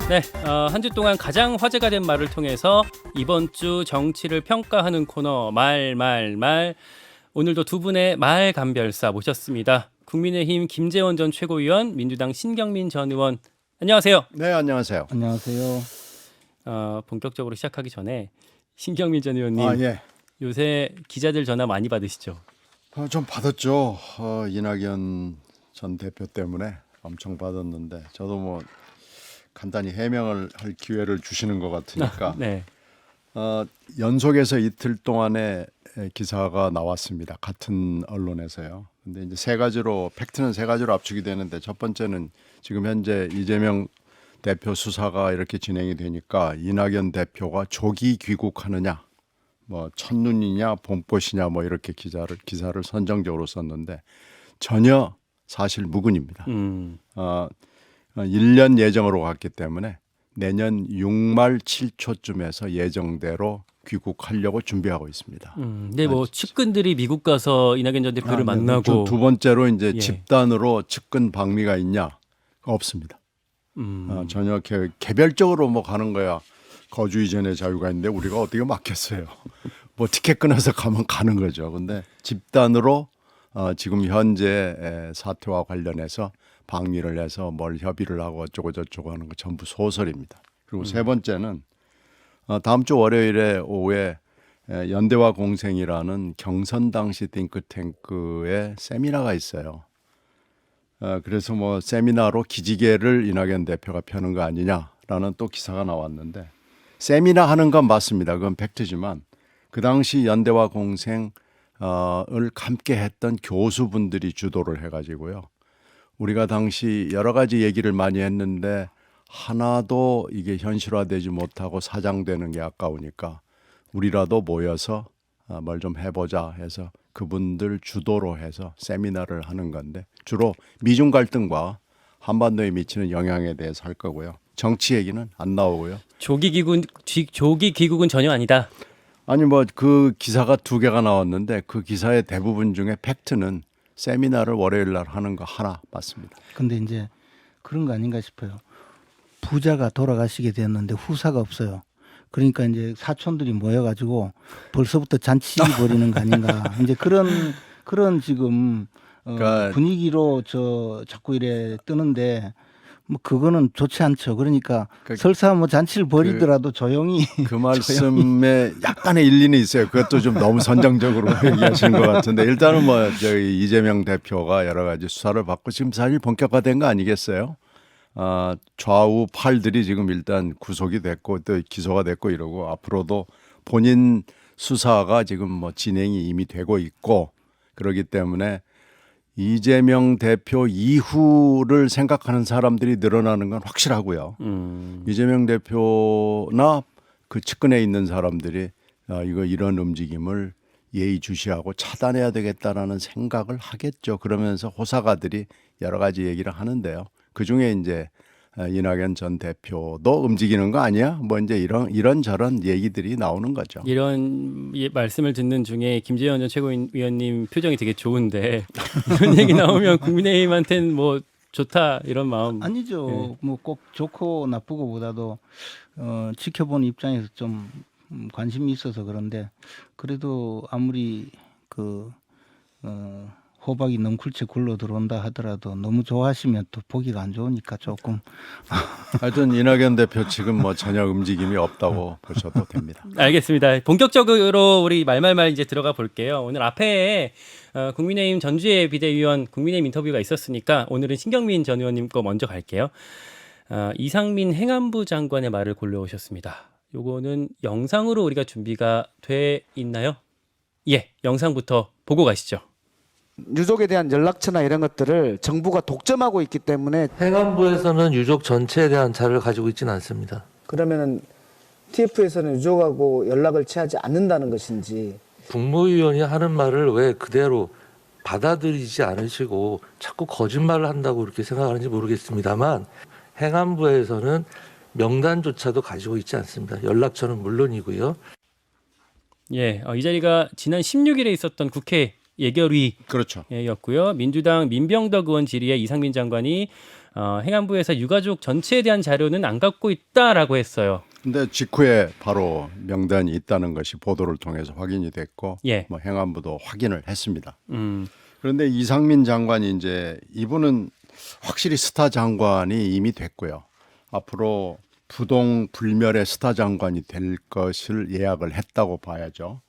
네, 한 주 동안 가장 화제가 된 말을 통해서 이번 주 정치를 평가하는 코너 말. 오늘도 두 분의 말 감별사 모셨습니다. 국민의힘 김재원 전 최고위원, 민주당 신경민 전 의원. 안녕하세요. 네, 안녕하세요. 안녕하세요. 본격적으로 시작하기 전에 신경민 전 의원님, 예. 요새 기자들 전화 많이 받으시죠? 좀 받았죠. 이낙연 전 대표 때문에 엄청 받았는데 저도 뭐 간단히 해명을 할 기회를 주시는 것 같으니까 네. 연속해서 이틀 동안의 기사가 나왔습니다. 같은 언론에서요. 근데 이제 세 가지로 팩트는 세 가지로 압축이 되는데 첫 번째는 지금 현재 이재명 대표 수사가 이렇게 진행이 되니까 이낙연 대표가 조기 귀국하느냐, 뭐 첫눈이냐 봄꽃이냐 뭐 이렇게 기사를 선정적으로 썼는데 전혀 사실 무근입니다. 1년 예정으로 갔기 때문에 내년 6말 7초쯤에서 예정대로 귀국하려고 준비하고 있습니다. 근데 뭐 측근들이 미국 가서 이낙연 전 대표를 네. 만나고 두 번째로 이제 예. 집단으로 측근 방미가 있냐? 없습니다. 전혀 개별적으로 뭐 가는 거야. 거주 이전의 자유가 있는데 우리가 어떻게 막겠어요? 뭐 티켓 끊어서 가면 가는 거죠. 근데 집단으로 지금 현재 사태와 관련해서 방미를 해서 뭘 협의를 하고 어쩌고 저쩌고 하는 거 전부 소설입니다. 그리고 세 번째는 다음 주 월요일에 오후에 연대와 공생이라는 경선 당시 띵크탱크의 세미나가 있어요. 그래서 뭐 세미나로 기지개를 이낙연 대표가 펴는 거 아니냐라는 또 기사가 나왔는데 세미나 하는 건 맞습니다. 그건 팩트지만 그 당시 연대와 공생을 함께 했던 교수분들이 주도를 해가지고요. 우리가 당시 여러 가지 얘기를 많이 했는데 하나도 이게 현실화되지 못하고 사장되는 게 아까우니까 우리라도 모여서 뭘 좀 해보자 해서 그분들 주도로 해서 세미나를 하는 건데 주로 미중 갈등과 한반도에 미치는 영향에 대해서 할 거고요. 정치 얘기는 안 나오고요. 조기 귀국은 전혀 아니다. 아니 뭐 그 기사가 두 개가 나왔는데 그 기사의 대부분 중에 팩트는 세미나를 월요일 날 하는 거 하나 맞습니다. 근데 이제 그런 거 아닌가 싶어요. 부자가 돌아가시게 되었는데 후사가 없어요. 그러니까 이제 사촌들이 모여가지고 벌써부터 잔치 벌이는 거 아닌가. 이제 그런 지금 그러니까 분위기로 자꾸 이래 뜨는데 뭐 그거는 좋지 않죠. 그러니까 설사 뭐 잔치를 벌이더라도 조용히 그 말씀에 약간의 일리는 있어요. 그것도 좀 너무 선정적으로 얘기하시는 것 같은데 일단은 뭐 저희 이재명 대표가 여러 가지 수사를 받고 지금 사실 본격화된 거 아니겠어요? 좌우 팔들이 지금 일단 구속이 됐고 또 기소가 됐고 이러고 앞으로도 본인 수사가 지금 뭐 진행이 이미 되고 있고 그러기 때문에 이재명 대표 이후를 생각하는 사람들이 늘어나는 건 확실하고요. 이재명 대표나 그 측근에 있는 사람들이 이런 움직임을 예의주시하고 차단해야 되겠다라는 생각을 하겠죠. 그러면서 호사가들이 여러 가지 얘기를 하는데요. 그중에 이제 이낙연 전 대표도 움직이는 거 아니야? 뭐 이제 이런저런 얘기들이 나오는 거죠. 이런 말씀을 듣는 중에 김재원 전 최고위원님 표정이 되게 좋은데 이런 얘기 나오면 국민의힘한테는 뭐 좋다 이런 마음 아니죠. 네. 뭐 꼭 좋고 나쁘고보다도 지켜보는 입장에서 좀 관심이 있어서 그런데 그래도 아무리 호박이 넝쿨째 굴러 들어온다 하더라도 너무 좋아하시면 또 보기가 안 좋으니까 조금 하여튼 이낙연 대표 지금 뭐 전혀 움직임이 없다고 보셔도 됩니다. 알겠습니다. 본격적으로 우리 말말말 이제 들어가 볼게요. 오늘 앞에 국민의힘 전주의 비대위원 국민의힘 인터뷰가 있었으니까 오늘은 신경민 전 의원님 거 먼저 갈게요. 이상민 행안부 장관의 말을 골라오셨습니다. 요거는 영상으로 우리가 준비가 돼 있나요? 예, 영상부터 보고 가시죠. 유족에 대한 연락처나 이런 것들을 정부가 독점하고 있기 때문에 행안부에서는 유족 전체에 대한 자료를 가지고 있지는 않습니다. 그러면은 TF에서는 유족하고 연락을 취하지 않는다는 것인지 국무위원이 하는 말을 왜 그대로 받아들이지 않으시고 자꾸 거짓말을 한다고 그렇게 생각하는지 모르겠습니다만 행안부에서는 명단조차도 가지고 있지 않습니다. 연락처는 물론이고요. 예, 이 자리가 지난 16일에 있었던 국회 예결위 그렇죠. 였고요. 민주당 민병덕 의원 질의에 이상민 장관이 행안부에서 유가족 전체에 대한 자료는 안 갖고 있다라고 했어요. 근데 직후에 바로 명단이 있다는 것이 보도를 통해서 확인이 됐고 예. 뭐 행안부도 확인을 했습니다. 음. 그런데 이상민 장관이 이제 이분은 확실히 스타 장관이 이미 됐고요. 앞으로 부동 불멸의 스타 장관이 될 것을 예약을 했다고 봐야죠.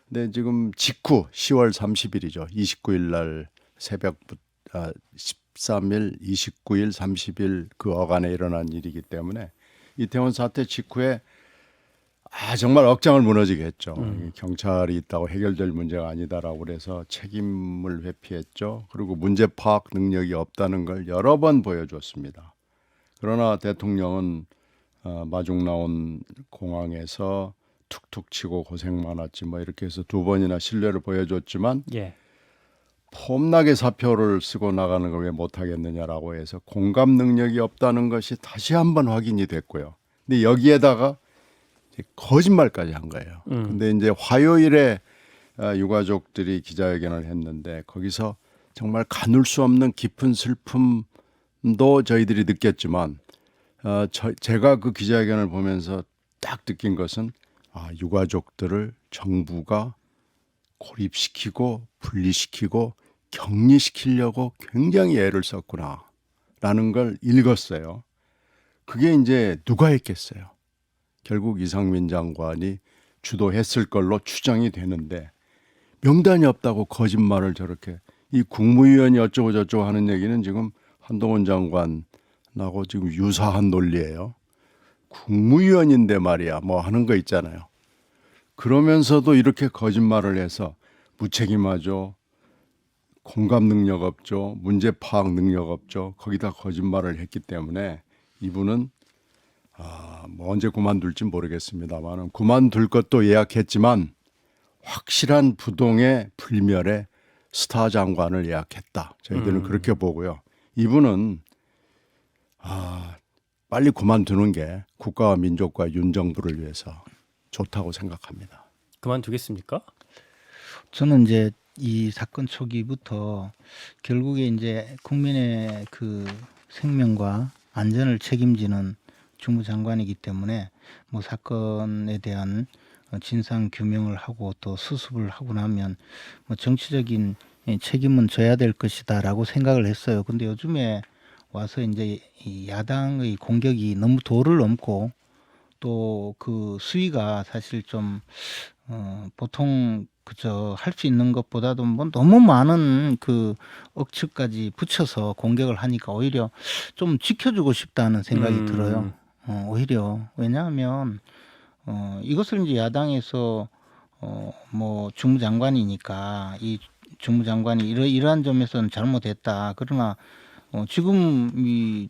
근데 지금 직후 10월 30일이죠. 29일 날 새벽부터 13일, 29일, 30일 그 어간에 일어난 일이기 때문에 이태원 사태 직후에 정말 억장을 무너지게 했죠. 경찰이 있다고 해결될 문제가 아니다라고 그래서 책임을 회피했죠. 그리고 문제 파악 능력이 없다는 걸 여러 번 보여줬습니다. 그러나 대통령은 마중 나온 공항에서 툭툭 치고 고생 많았지 뭐 이렇게 해서 두 번이나 신뢰를 보여줬지만 예. 폼나게 사표를 쓰고 나가는 걸 왜 못하겠느냐라고 해서 공감 능력이 없다는 것이 다시 한번 확인이 됐고요. 근데 여기에다가 이제 거짓말까지 한 거예요. 근데 이제 화요일에 유가족들이 기자회견을 했는데 거기서 정말 가눌 수 없는 깊은 슬픔도 저희들이 느꼈지만 제가 그 기자회견을 보면서 딱 느낀 것은 유가족들을 정부가 고립시키고 분리시키고 격리시키려고 굉장히 애를 썼구나라는 걸 읽었어요. 그게 이제 누가 했겠어요. 결국 이상민 장관이 주도했을 걸로 추정이 되는데 명단이 없다고 거짓말을 저렇게 이 국무위원이 어쩌고 저쩌고 하는 얘기는 지금 한동훈 장관하고 지금 유사한 논리예요. 국무위원인데 말이야 뭐 하는 거 있잖아요. 그러면서도 이렇게 거짓말을 해서 무책임하죠. 공감 능력 없죠. 문제 파악 능력 없죠. 거기다 거짓말을 했기 때문에 이분은 뭐 언제 그만둘지 모르겠습니다만 그만둘 것도 예약했지만 확실한 부동의 불멸의 스타 장관을 예약했다. 저희들은 그렇게 보고요. 이분은 빨리 그만두는 게 국가와 민족과 윤 정부를 위해서 좋다고 생각합니다. 그만두겠습니까? 저는 이제 이 사건 초기부터 결국에 이제 국민의 그 생명과 안전을 책임지는 주무장관이기 때문에 뭐 사건에 대한 진상 규명을 하고 또 수습을 하고 나면 뭐 정치적인 책임은 져야 될 것이다라고 생각을 했어요. 근데 요즘에 와서 이제 이 야당의 공격이 너무 도를 넘고 또 그 수위가 사실 좀 보통 그저 할 수 있는 것보다도 뭐 너무 많은 그 억측까지 붙여서 공격을 하니까 오히려 좀 지켜주고 싶다는 생각이 들어요. 오히려 왜냐하면 이것을 이제 야당에서 뭐 주무장관이니까 이 주무장관이 이러한 점에서는 잘못했다. 그러나 지금 이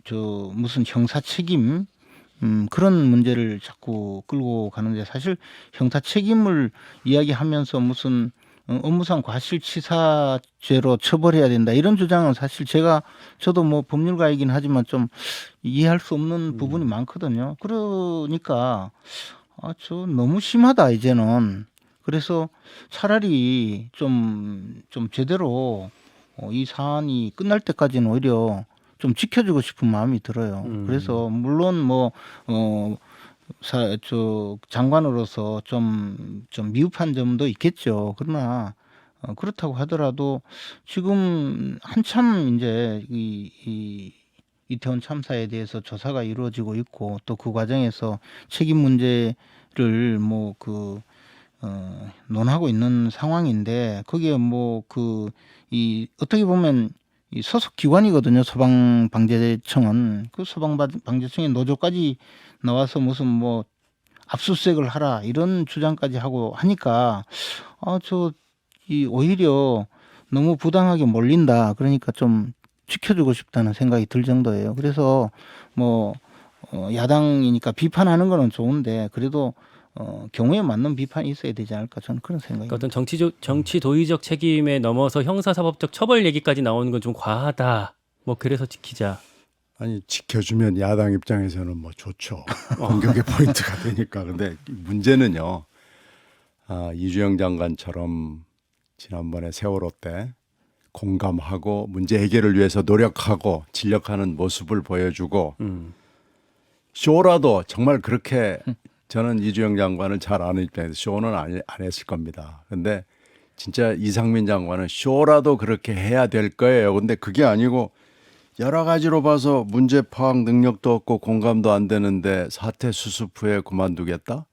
무슨 형사 책임 그런 문제를 자꾸 끌고 가는데 사실 형사 책임을 이야기하면서 무슨 업무상 과실치사죄로 처벌해야 된다 이런 주장은 사실 저도 뭐 법률가이긴 하지만 좀 이해할 수 없는 부분이 많거든요. 그러니까 저 너무 심하다 이제는. 그래서 차라리 좀 제대로 이 사안이 끝날 때까지는 오히려 좀 지켜주고 싶은 마음이 들어요. 그래서 물론 뭐 장관으로서 좀 미흡한 점도 있겠죠. 그러나 그렇다고 하더라도 지금 한참 이제 이 이태원 참사에 대해서 조사가 이루어지고 있고 또 그 과정에서 책임 문제를 뭐 논하고 있는 상황인데 거기에 뭐 어떻게 보면 이 소속 기관이거든요. 소방방재청은 그 소방방재청의 노조까지 나와서 무슨 뭐 압수수색을 하라 이런 주장까지 하고 하니까 오히려 너무 부당하게 몰린다. 그러니까 좀 지켜주고 싶다는 생각이 들 정도예요. 그래서 뭐 야당이니까 비판하는 거는 좋은데 그래도 경우에 맞는 비판이 있어야 되지 않을까 저는 그런 생각입니다. 어떤 정치 도의적 책임에 넘어서 형사사법적 처벌 얘기까지 나오는 건 좀 과하다. 뭐 그래서 지키자. 아니 지켜주면 야당 입장에서는 뭐 좋죠. 공격의 포인트가 되니까. 근데 문제는요. 이주영 장관처럼 지난번에 세월호 때 공감하고 문제 해결을 위해서 노력하고 진력하는 모습을 보여주고 쇼라도 정말 그렇게 저는 이주영 장관을 잘 아는 입장에서 쇼는 안 했을 겁니다. 근데 진짜 이상민 장관은 쇼라도 그렇게 해야 될 거예요. 근데 그게 아니고 여러 가지로 봐서 문제 파악 능력도 없고 공감도 안 되는데 사태 수습 후에 그만두겠다?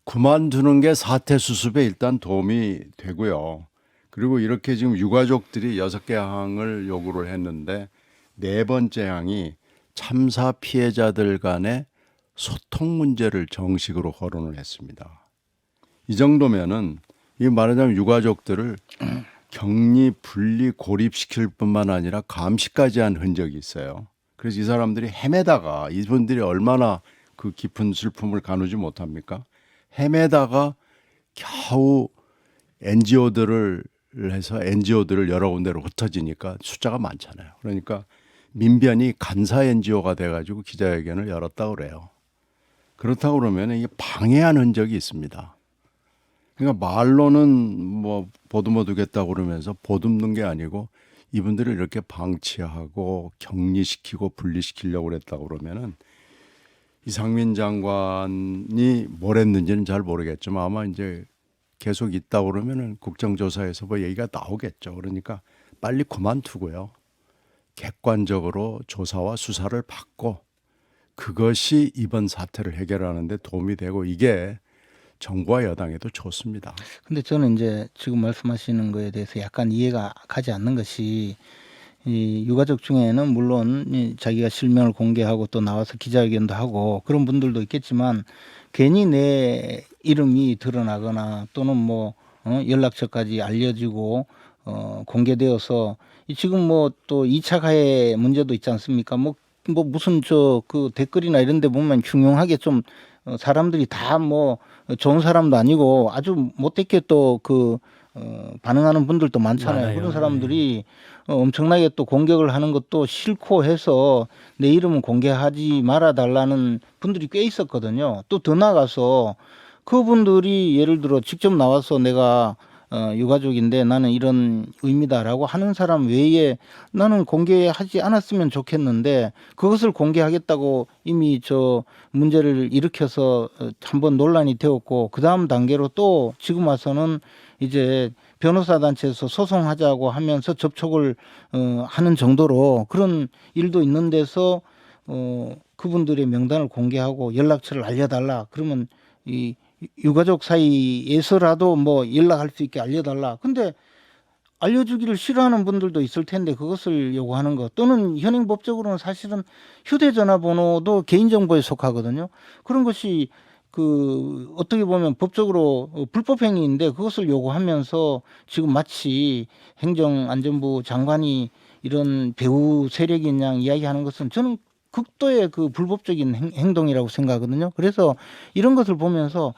그만두는 게 사태 수습에 일단 도움이 되고요. 그리고 이렇게 지금 유가족들이 6개 항을 요구를 했는데 4번째 항이 참사 피해자들 간의 소통 문제를 정식으로 거론을 했습니다. 이 정도면은 이 말하자면 유가족들을 격리, 분리, 고립시킬 뿐만 아니라 감시까지 한 흔적이 있어요. 그래서 이 사람들이 헤매다가 이분들이 얼마나 그 깊은 슬픔을 가누지 못합니까? 헤매다가 겨우 NGO들을 해서 NGO들을 여러 군데로 흩어지니까 숫자가 많잖아요. 그러니까 민변이 간사 NGO가 돼가지고 기자회견을 열었다고 그래요. 그렇다고 그러면 이게 방해한 흔적이 있습니다. 그러니까 말로는 뭐 보듬어 두겠다고 그러면서 보듬는 게 아니고 이분들을 이렇게 방치하고 격리시키고 분리시키려고 그랬다고 그러면은 이상민 장관이 뭘 했는지는 잘 모르겠지만 아마 이제 계속 있다고 그러면은 국정조사에서 뭐 얘기가 나오겠죠. 그러니까 빨리 그만두고요. 객관적으로 조사와 수사를 받고 그것이 이번 사태를 해결하는 데 도움이 되고 이게 정부와 여당에도 좋습니다. 근데 저는 이제 지금 말씀하시는 거에 대해서 약간 이해가 가지 않는 것이 이 유가족 중에는 물론 자기가 실명을 공개하고 또 나와서 기자회견도 하고 그런 분들도 있겠지만 괜히 내 이름이 드러나거나 또는 뭐 연락처까지 알려지고 공개되어서 지금 뭐 또 2차 가해 문제도 있지 않습니까? 뭐 무슨 그 댓글이나 이런 데 보면 흉흉하게 좀 사람들이 다 뭐 좋은 사람도 아니고 아주 못되게 또 반응하는 분들도 많잖아요. 많아요. 그런 사람들이 엄청나게 또 공격을 하는 것도 싫고 해서 내 이름은 공개하지 말아 달라는 분들이 꽤 있었거든요. 또 더 나아가서 그분들이 예를 들어 직접 나와서 내가 유가족인데 나는 이런 의미다라고 하는 사람 외에 나는 공개하지 않았으면 좋겠는데 그것을 공개하겠다고 이미 저 문제를 일으켜서 한번 논란이 되었고 그 다음 단계로 또 지금 와서는 이제 변호사 단체에서 소송하자고 하면서 접촉을 하는 정도로 그런 일도 있는 데서 그분들의 명단을 공개하고 연락처를 알려달라 그러면 이 유가족 사이에서라도 뭐 연락할 수 있게 알려달라. 근데 알려주기를 싫어하는 분들도 있을 텐데 그것을 요구하는 것 또는 현행법적으로는 사실은 휴대전화번호도 개인정보에 속하거든요. 그런 것이 어떻게 보면 법적으로 불법행위인데 그것을 요구하면서 지금 마치 행정안전부 장관이 이런 배후 세력인 양 이야기하는 것은 저는 극도의 불법적인 행동이라고 생각하거든요. 그래서 이런 것을 보면서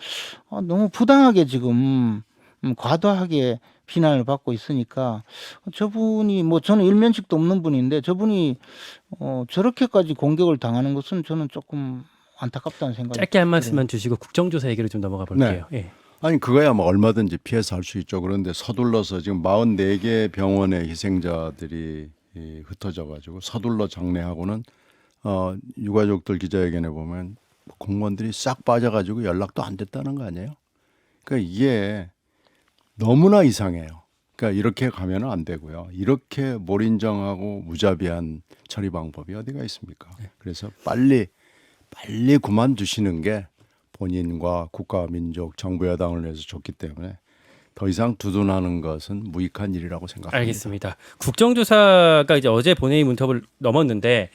너무 부당하게 지금 과도하게 비난을 받고 있으니까 저분이 뭐 저는 일면식도 없는 분인데 저분이 저렇게까지 공격을 당하는 것은 저는 조금 안타깝다는 생각이 짧게 한 말씀만 주시고 국정조사 얘기로 좀 넘어가 볼게요. 예. 아니 그거야 뭐 얼마든지 피해서 할 수 있죠. 그런데 서둘러서 지금 44개 병원의 희생자들이 흩어져 가지고 서둘러 장례하고는 유가족들 기자회견에 보면 공무원들이 싹 빠져가지고 연락도 안 됐다는 거 아니에요? 그러니까 이게 너무나 이상해요. 그러니까 이렇게 가면 안 되고요. 이렇게 몰인정하고 무자비한 처리 방법이 어디가 있습니까? 그래서 빨리 그만두시는 게 본인과 국가, 민족, 정부, 여당을 위해서 좋기 때문에 더 이상 두둔하는 것은 무익한 일이라고 생각합니다. 알겠습니다. 국정조사가 이제 어제 본회의 문턱을 넘었는데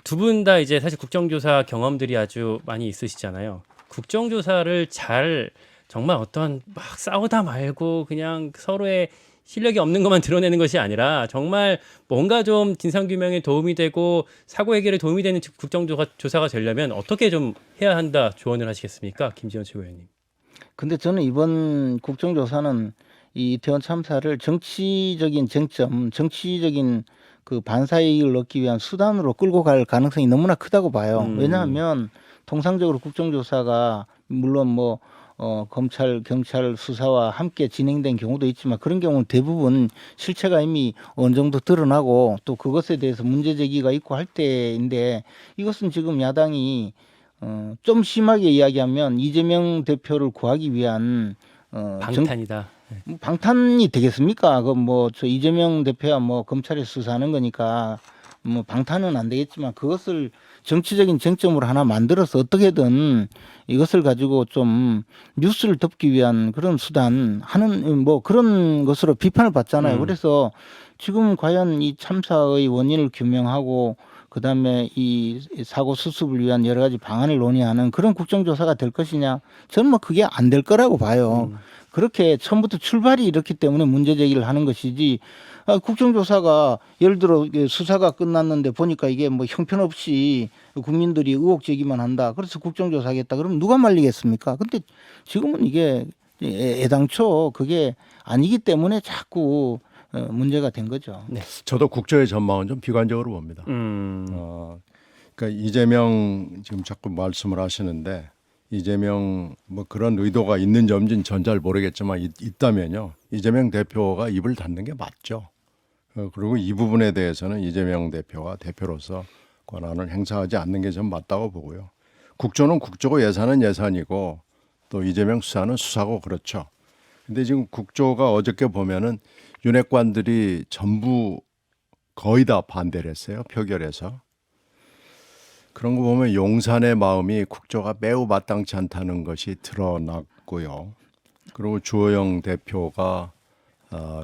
두 분 다 이제 사실 국정조사 경험들이 아주 많이 있으시잖아요. 국정조사를 잘 정말 어떤 막 싸우다 말고 그냥 서로의 실력이 없는 것만 드러내는 것이 아니라 정말 뭔가 좀 진상규명에 도움이 되고 사고 해결에 도움이 되는 국정조사가 되려면 어떻게 좀 해야 한다 조언을 하시겠습니까? 김지원 최고위원님. 근데 저는 이번 국정조사는 이 이태원 참사를 정치적인 쟁점, 정치적인 반사이익을 얻기 위한 수단으로 끌고 갈 가능성이 너무나 크다고 봐요. 왜냐하면 통상적으로 국정조사가 물론 뭐 검찰, 경찰 수사와 함께 진행된 경우도 있지만 그런 경우는 대부분 실체가 이미 어느 정도 드러나고 또 그것에 대해서 문제 제기가 있고 할 때인데 이것은 지금 야당이 좀 심하게 이야기하면 이재명 대표를 구하기 위한 방탄이다. 방탄이 되겠습니까? 그 뭐 저 이재명 대표야 뭐 검찰에 수사하는 거니까 뭐 방탄은 안 되겠지만 그것을 정치적인 쟁점으로 하나 만들어서 어떻게든 이것을 가지고 좀 뉴스를 덮기 위한 그런 수단 하는 뭐 그런 것으로 비판을 받잖아요. 그래서 지금 과연 이 참사의 원인을 규명하고 그다음에 이 사고 수습을 위한 여러 가지 방안을 논의하는 그런 국정조사가 될 것이냐? 저는 뭐 그게 안 될 거라고 봐요. 그렇게 처음부터 출발이 이렇기 때문에 문제 제기를 하는 것이지 국정조사가 예를 들어 수사가 끝났는데 보니까 이게 뭐 형편없이 국민들이 의혹 제기만 한다. 그래서 국정조사 하겠다. 그러면 누가 말리겠습니까? 근데 지금은 이게 애당초 그게 아니기 때문에 자꾸 문제가 된 거죠. 네. 저도 국조의 전망은 좀 비관적으로 봅니다. 그러니까 이재명 지금 자꾸 말씀을 하시는데 이재명 뭐 그런 의도가 있는지 없는지는 전 잘 모르겠지만 있다면요. 이재명 대표가 입을 닫는 게 맞죠. 그리고 이 부분에 대해서는 이재명 대표가 대표로서 권한을 행사하지 않는 게 전 맞다고 보고요. 국조는 국조고 예산은 예산이고 또 이재명 수사는 수사고 그렇죠. 근데 지금 국조가 어저께 보면은 윤핵관들이 전부 거의 다 반대를 했어요. 표결에서. 그런 거 보면 용산의 마음이 국조가 매우 마땅치 않다는 것이 드러났고요. 그리고 주호영 대표가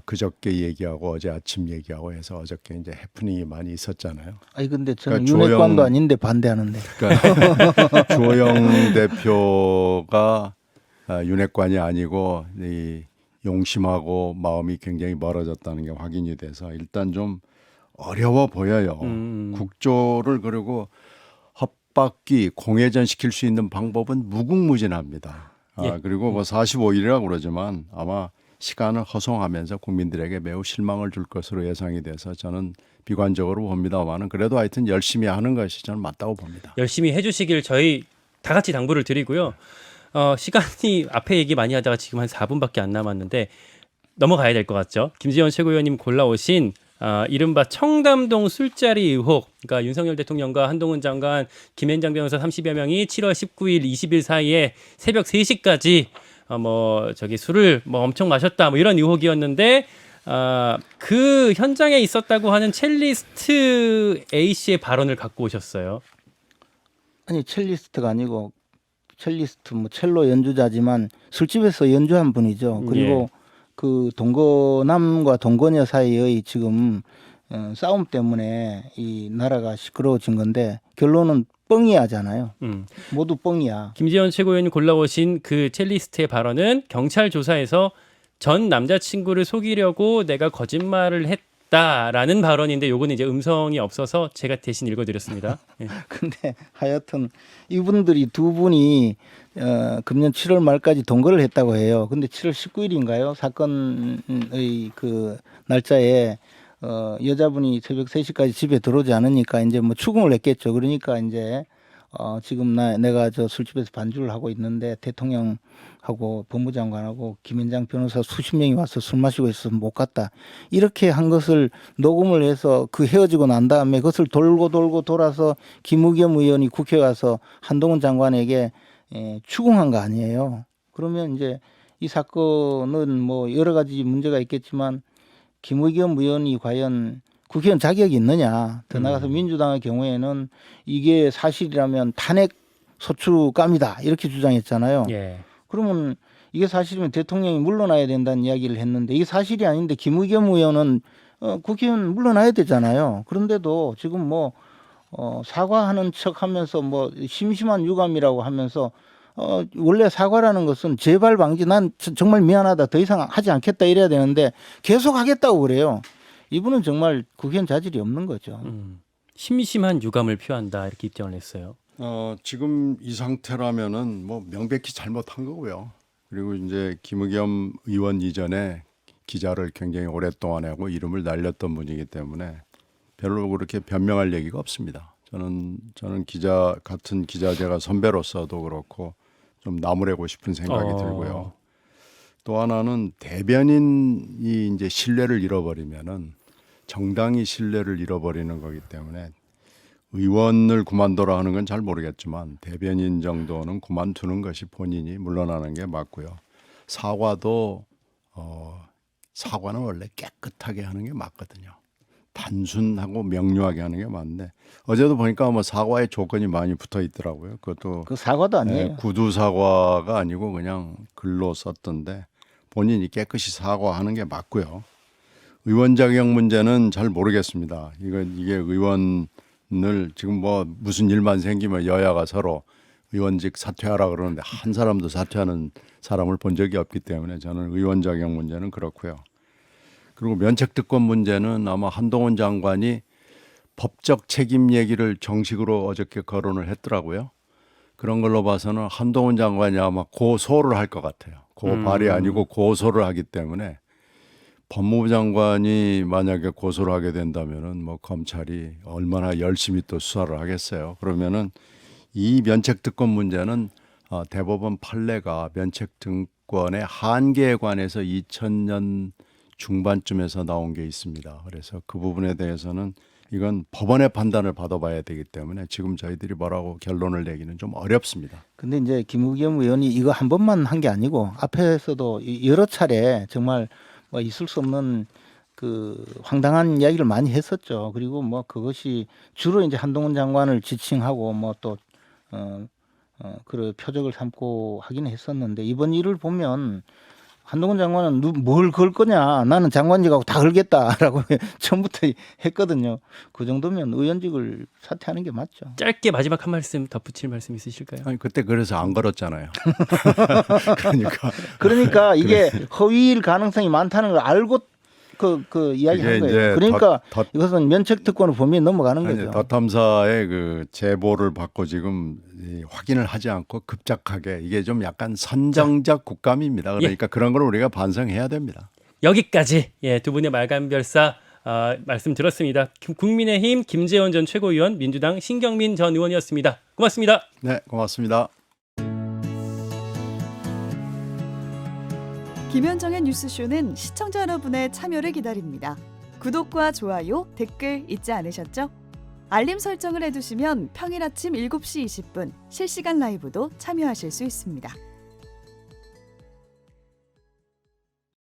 그저께 얘기하고 어제 아침 얘기하고 해서 어저께 이제 해프닝이 많이 있었잖아요. 아니 근데 저는 그러니까 윤핵관도 아닌데 반대하는데. 그러니까 주호영 대표가 윤핵관이 아니고 이 용심하고 마음이 굉장히 멀어졌다는 게 확인이 돼서 일단 좀 어려워 보여요. 국조를 그리고 헛바퀴 공회전시킬 수 있는 방법은 무궁무진합니다. 예. 그리고 뭐 45일이라고 그러지만 아마 시간을 허송하면서 국민들에게 매우 실망을 줄 것으로 예상이 돼서 저는 비관적으로 봅니다만은 그래도 하여튼 열심히 하는 것이 저는 맞다고 봅니다. 열심히 해주시길 저희 다 같이 당부를 드리고요. 시간이 앞에 얘기 많이 하다가 지금 한 4분밖에 안 남았는데 넘어가야 될 것 같죠. 김지원 최고위원님 골라오신 이른바 청담동 술자리 의혹, 그러니까 윤석열 대통령과 한동훈 장관, 김앤장 변호사 30여 명이 7월 19일, 20일 사이에 새벽 3시까지 술을 엄청 마셨다 이런 의혹이었는데 그 현장에 있었다고 하는 첼리스트 A 씨의 발언을 갖고 오셨어요. 아니 첼리스트가 아니고 첼리스트 첼로 연주자지만 술집에서 연주한 분이죠. 그리고 그 동거남과 동거녀 사이의 지금 싸움 때문에 이 나라가 시끄러워진 건데 결론은 뻥이야잖아요. 모두 뻥이야. 김지원 최고위원님 골라오신 그 첼리스트의 발언은 경찰 조사에서 전 남자친구를 속이려고 내가 거짓말을 했다라는 발언인데 요거는 이제 음성이 없어서 제가 대신 읽어드렸습니다. 예. 근데 하여튼 이분들이 두 분이 금년 7월 말까지 동거를 했다고 해요. 근데 7월 19일인가요? 사건의 그 날짜에 여자분이 새벽 3시까지 집에 들어오지 않으니까 이제 뭐 추궁을 했겠죠. 그러니까 이제 지금 내가 저 술집에서 반주를 하고 있는데 대통령하고 법무장관하고 김앤장 변호사 수십 명이 와서 술 마시고 있어서 못 갔다. 이렇게 한 것을 녹음을 해서 그 헤어지고 난 다음에 그것을 돌고 돌아서 김의겸 의원이 국회에 가서 한동훈 장관에게 추궁한 거 아니에요. 그러면 이제 이 사건은 뭐 여러 가지 문제가 있겠지만 김의겸 의원이 과연 국회의원 자격이 있느냐. 더 나아가서 민주당의 경우에는 이게 사실이라면 탄핵 소추감이다. 이렇게 주장했잖아요. 예. 그러면 이게 사실이면 대통령이 물러나야 된다는 이야기를 했는데 이게 사실이 아닌데 김의겸 의원은 국회의원 물러나야 되잖아요. 그런데도 지금 사과하는 척 하면서 심심한 유감이라고 하면서 원래 사과라는 것은 재발 방지 난 정말 미안하다 더 이상 하지 않겠다 이래야 되는데 계속 하겠다고 그래요. 이분은 정말 국회의원 자질이 없는 거죠. 심심한 유감을 표한다 이렇게 입장을 냈어요. 지금 이 상태라면은 명백히 잘못한 거고요. 그리고 이제 김의겸 의원 이전에 기자를 굉장히 오랫동안 하고 이름을 날렸던 분이기 때문에 별로 그렇게 변명할 얘기가 없습니다. 저는 같은 기자 제가 선배로서도 그렇고 좀 나무래고 싶은 생각이 어. 들고요. 또 하나는 대변인이 이제 신뢰를 잃어버리면은 정당이 신뢰를 잃어버리는 거기 때문에 의원을 그만둬라 하는 건 잘 모르겠지만 대변인 정도는 그만두는 것이 본인이 물러나는 게 맞고요. 사과도 사과는 원래 깨끗하게 하는 게 맞거든요. 단순하고 명료하게 하는 게 맞는데 어제도 보니까 뭐 사과의 조건이 많이 붙어 있더라고요. 그것도 그 사과도 아니에요. 구두 사과가 아니고 그냥 글로 썼던데 본인이 깨끗이 사과하는 게 맞고요. 의원 자격 문제는 잘 모르겠습니다. 이게 의원을 지금 뭐 무슨 일만 생기면 여야가 서로 의원직 사퇴하라 그러는데 한 사람도 사퇴하는 사람을 본 적이 없기 때문에 저는 의원 자격 문제는 그렇고요. 그리고 면책특권 문제는 아마 한동훈 장관이 법적 책임 얘기를 정식으로 어저께 거론을 했더라고요. 그런 걸로 봐서는 한동훈 장관이 아마 고소를 할 것 같아요. 고발이 아니고 고소를 하기 때문에 법무부 장관이 만약에 고소를 하게 된다면은 뭐 검찰이 얼마나 열심히 또 수사를 하겠어요. 그러면은 이 면책특권 문제는 대법원 판례가 면책특권의 한계에 관해서 2000년 중반쯤에서 나온 게 있습니다. 그래서 그 부분에 대해서는 이건 법원의 판단을 받아봐야 되기 때문에 지금 저희들이 뭐라고 결론을 내기는 좀 어렵습니다. 근데 이제 김의겸 의원이 이거 한 번만 한 게 아니고 앞에서도 여러 차례 정말 뭐 있을 수 없는 그 황당한 이야기를 많이 했었죠. 그리고 뭐 그것이 주로 이제 한동훈 장관을 지칭하고 뭐 또 그 표적을 삼고 하긴 했었는데 이번 일을 보면 한동훈 장관은 뭘 걸 거냐, 나는 장관직하고 다 걸겠다라고 처음부터 했거든요. 그 정도면 의원직을 사퇴하는 게 맞죠. 짧게 마지막 한 말씀 덧붙일 말씀 있으실까요? 아니 그때 그래서 안 걸었잖아요. 그러니까 그러니까 이게 허위일 가능성이 많다는 걸 알고 그 이야기한 이게 거예요. 이제 그러니까 덧- 이것은 면책특권을 범위에 넘어가는 아니, 거죠. 더 탐사의 그 제보를 받고 지금 확인을 하지 않고 급작하게 이게 좀 약간 선정적 국감입니다. 그러니까 그런 걸 우리가 반성해야 됩니다. 여기까지 두 분의 말간별사 말씀 들었습니다. 국민의힘 김재원 전 최고위원, 민주당 신경민 전 의원이었습니다. 고맙습니다. 네, 고맙습니다. 김현정의 뉴스쇼는 시청자 여러분의 참여를 기다립니다. 구독과 좋아요, 댓글 잊지 않으셨죠? 알림 설정을 해두시면 평일 아침 7시 20분 실시간 라이브도 참여하실 수 있습니다.